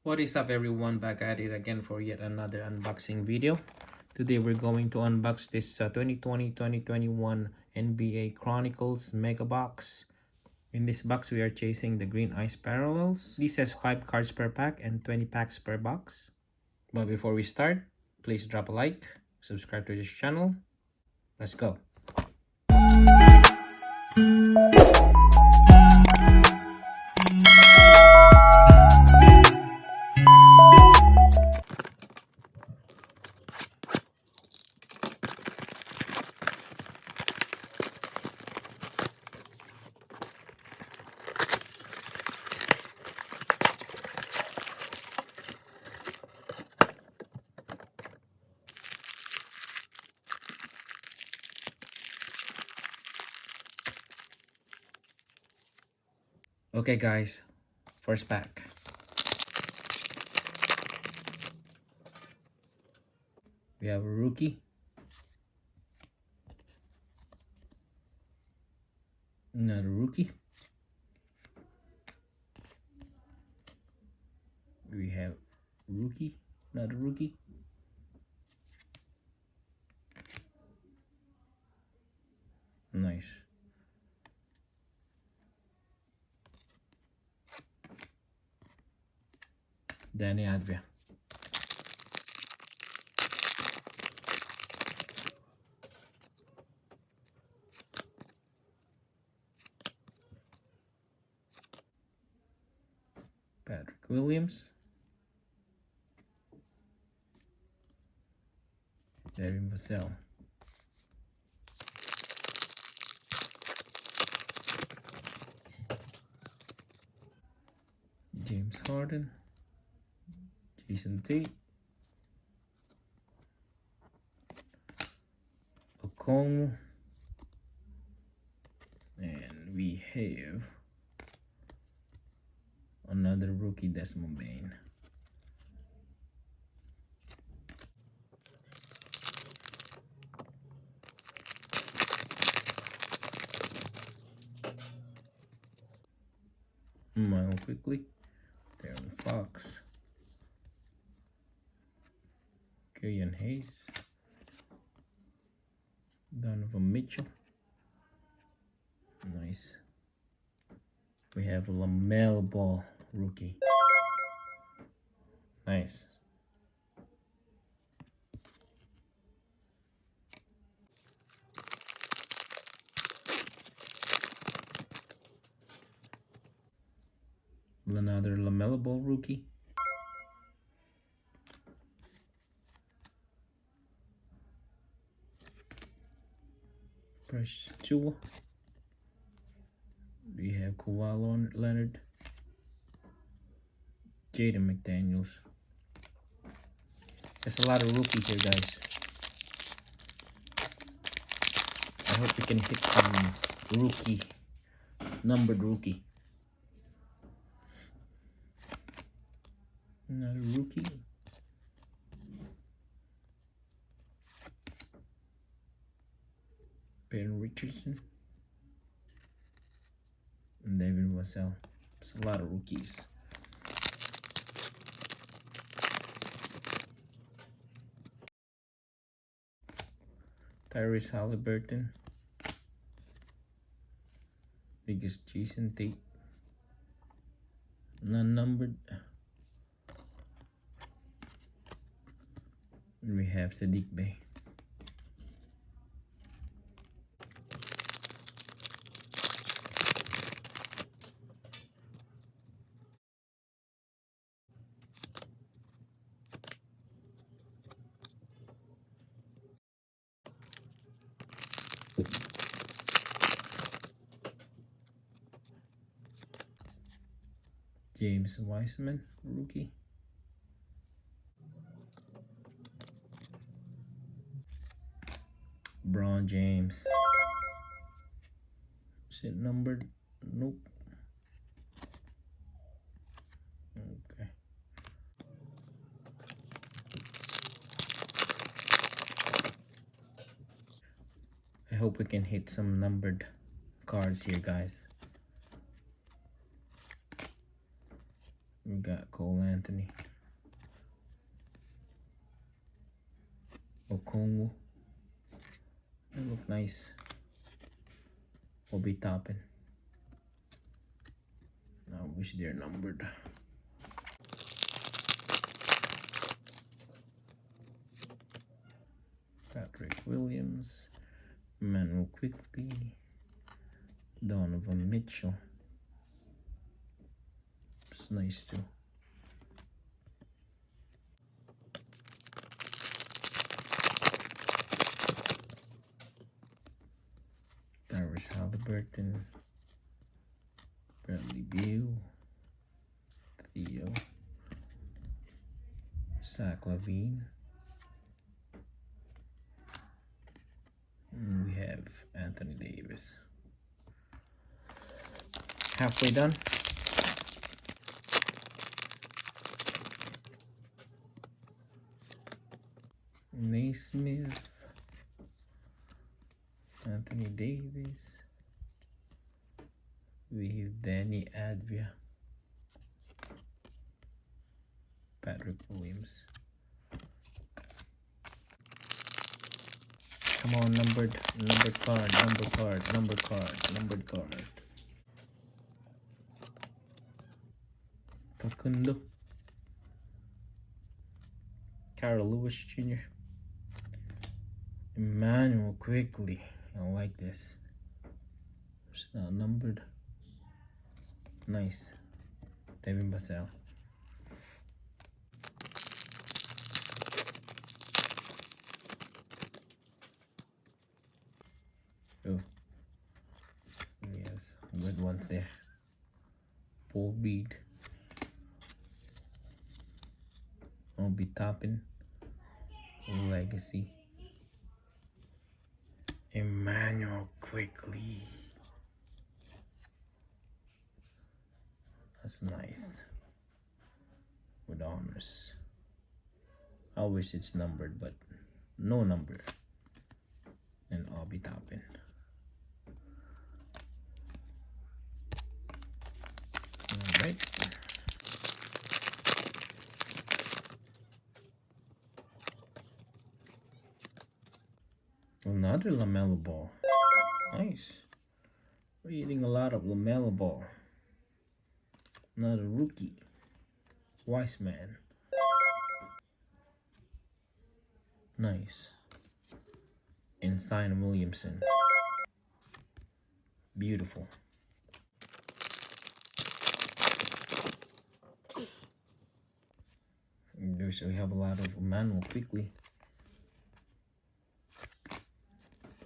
What is up everyone, back at it again for yet another unboxing video. Today we're going to unbox this 2020-2021 NBA Chronicles Mega Box. In this box we are chasing the Green Ice Parallels. This has 5 cards per pack and 20 packs per box. But before we start, please drop a like, subscribe to this channel. Let's go. Okay guys, first pack. We have a rookie. Another rookie. We have rookie, another rookie. Nice. Danny Advia. Patrick Williams. Devin Vassell. James Harden. Jason Tate. Okongwu. And we have another rookie, Desmond Bain. Mile quickly. Darren Fox. Killian Hayes. Donovan Mitchell. Nice. We have a LaMelo Ball rookie. Nice. Another LaMelo Ball rookie. Precious Chua. We have Kawhi Leonard. Jaden McDaniels. There's a lot of rookies here, guys. I hope we can hit some rookie, numbered rookie. Another rookie. Peyton Richardson. And David Vassell. It's a lot of rookies. Tyrese Halliburton. Biggest Jason Tate. Non-numbered. And we have Sadiq Bey. James Wiseman, rookie. LeBron James. Is it numbered? Nope. Okay. I hope we can hit some numbered cards here, guys. We got Cole Anthony. Okongu. They look nice. Will be topping. I wish they're numbered. Patrick Williams, Manuel Quickly, Donovan Mitchell. It's nice too. Tyrese Halliburton, Bradley Beal, Theo, Zach LaVine. And we have Anthony Davis. Halfway done. Naismith, Anthony Davis. We have Danny Advia, Patrick Williams. Come on, numbered card. Facundo, Carl Lewis Jr., Emmanuel Quickly. I like this. It's not numbered. Nice. Devin Vassell. Oh, we have some good ones there. Paul Reed. I'll be topping. Legacy. Emmanuel Quickly. That's nice. With honors. I wish it's numbered, but no number. And I'll be topping. Alright. Another LaMelo Ball. Nice. We're eating a lot of LaMelo Ball. Another rookie. Wiseman. Nice. And Zion Williamson. Beautiful. So we have a lot of Emmanuel Quickly.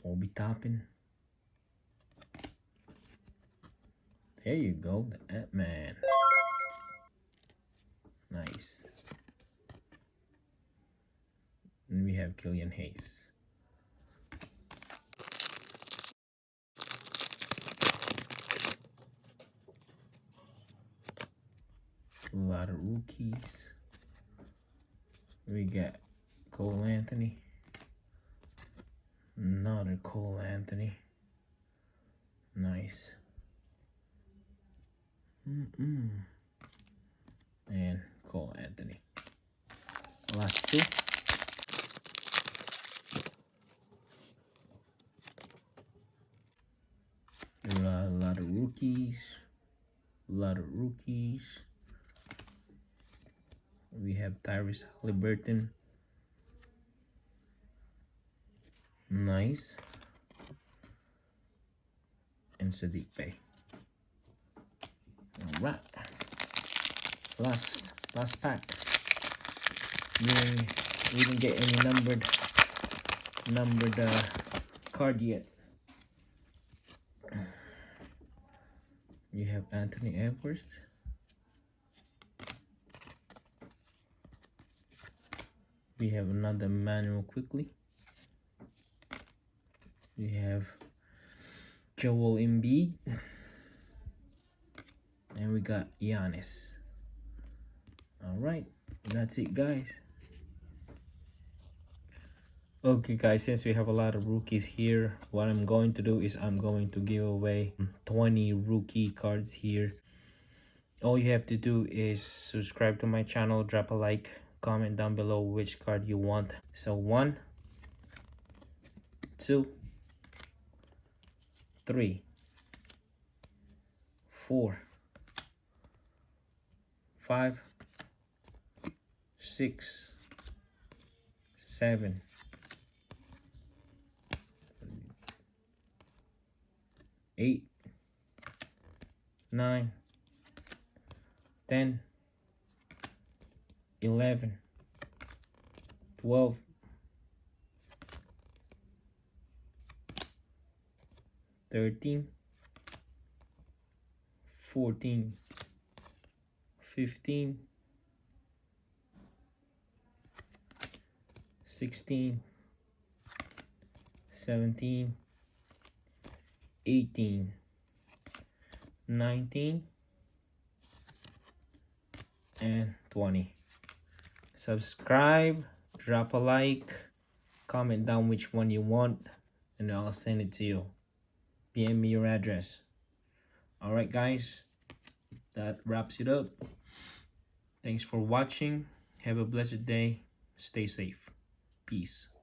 We'll be topping. There you go, the Ant-Man. Nice. And we have Killian Hayes. A lot of rookies. We got Cole Anthony. Another Cole Anthony. Nice. And Cole Anthony. Last two. A lot of rookies. We have Tyrese Halliburton. Nice. And Sadiq Bey. Alright. Last pack. We didn't get any numbered card yet. You have Anthony Edwards. We have another Manuel Quickly. We have Joel Embiid. And we got Giannis. Alright, that's it, guys. Okay, guys, since we have a lot of rookies here, what I'm going to do is I'm going to give away 20 rookie cards here. All you have to do is subscribe to my channel, drop a like, comment down below which card you want. So 1, 2, 3, 4, 5, 6, 7, 8, 9, 10, 11, 12, 13, 14, 15, 16, 17, 18, 19, and 20. Subscribe, drop a like, comment down which one you want, and I'll send it to you. PM me your address. Alright guys, that wraps it up. Thanks for watching. Have a blessed day. Stay safe. Peace.